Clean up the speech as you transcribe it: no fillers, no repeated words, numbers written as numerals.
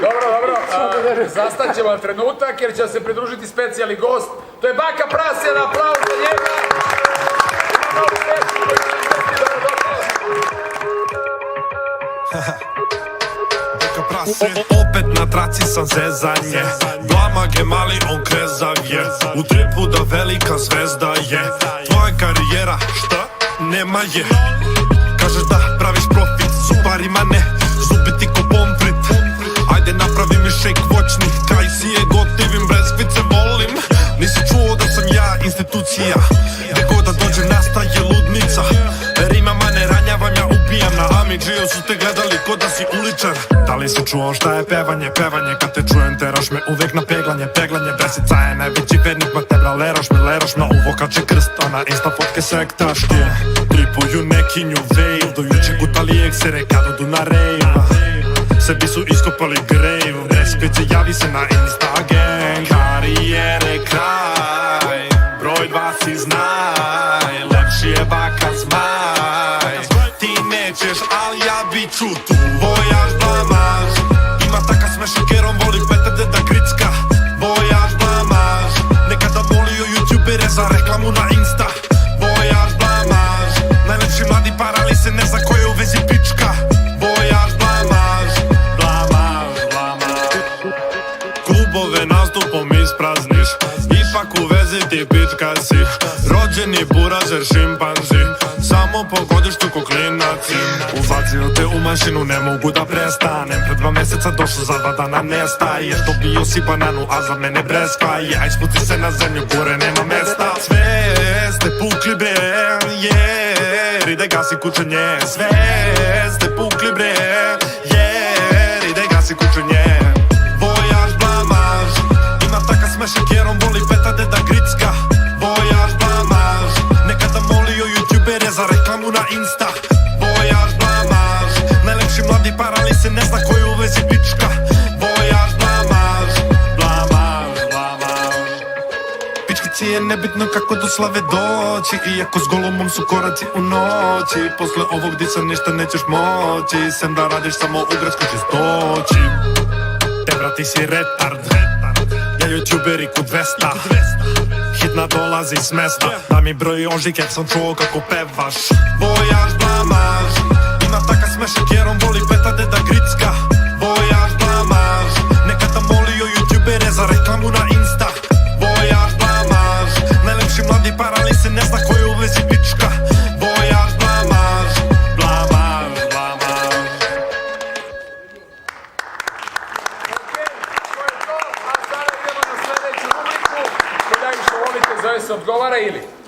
Dobro, zastat ćemo na trenutak jer će se pridružiti specijalni gost. To je Baka Prasija, aplauz za njega. Opet na traci sam zezanje. Blamag je mali, on krezav je. U dripu da velika zvezda je. Tvoja karijera, šta? Nema je. Kažeš da praviš profit, suparima ne. Zubi ti ko pomfrit. Ajde napravi mi shake voćni. Kaj si je gotivim, breskvice volim. Nisi čuo da sam ja institucija. Gde god da dođe nastaje ludnica. Rimama ne ranjavam, ja ubijam. Na Amidžiju su te gledali ko da si uličar. Da li si čuo šta je pevanje? Pevanje kad te čujem teraš me uvek na peglanje. Peglanje Bresica je najveći vernik, ma te bra leraš me uvo kače krst, a na insta fotke sektaške. Tripuju neki new wave, do juče gutali eksere kad odu na rave. Sebi su iskopali grave, Breskvice javi se na insta gang. Karijere kraj, broj 2 si znaj, lepši je Baka zmaj. Ti nećeš, al ja bit ću tu, vojaž blamaž. Ima taka sme šakerom, voli peta deda gricka. Vojaž blamaž, nekada volio youtubere za reklamu na insta. Vojaž blamaž, najlepši mladi parali se ne zna ko je u vezi pička. Vojaž blamaž, blamaž, blamaž. Klubove nastupom isprazniš, ipak u vezi ti pička si. Rođeni burazer šimpanzi, samo pogodiš tu ko klinaci. Uvacio te u mašinu, ne mogu da prestanem. Pred 2 meseca došlo, za 2 dana nestaješ. Dobio si bananu, a za mene breska je. Aj spusti se na zemlju, gore nema mesta. Sve ste pukli bre, jer ide gasi kućenje. Sve ste pukli bre, jer ide gasi kućenje. Vojaž blamaž, ima taka sme šakerom, voli peta deda gricka. Vojaž blamaž, nekada molio youtubere za reklamu na insta. Vojaž blamaž, najlepši mladi parali se ne zna ko je u vezi pička. Vojaž blamaž, blamaž, blamaž. Pičkici je nebitno kako do slave doći, iako s golumom su koraci u noći. Posle ovog disa ništa nećeš moći, sem da radiš samo u gradskoj čistoći. Te brati si retard, ja youtuberi ku 200. Hitna dolazi s mesta, da mi broji ožik jer sam čuo kako pevaš. Vojaž blamaž, ima taka sme šakerom, voli peta deda gricka. Vojaž blamaž, nekada molio youtubere za reklamu na insta. Vojaž blamaž, najlepši mladi parali se ne zna ko je u vezi pička. Vojaž blamaž, blamaž, blamaž. A sada idemo na sledeću rubriku. Ko najviše volite, zove se Odgovara ili.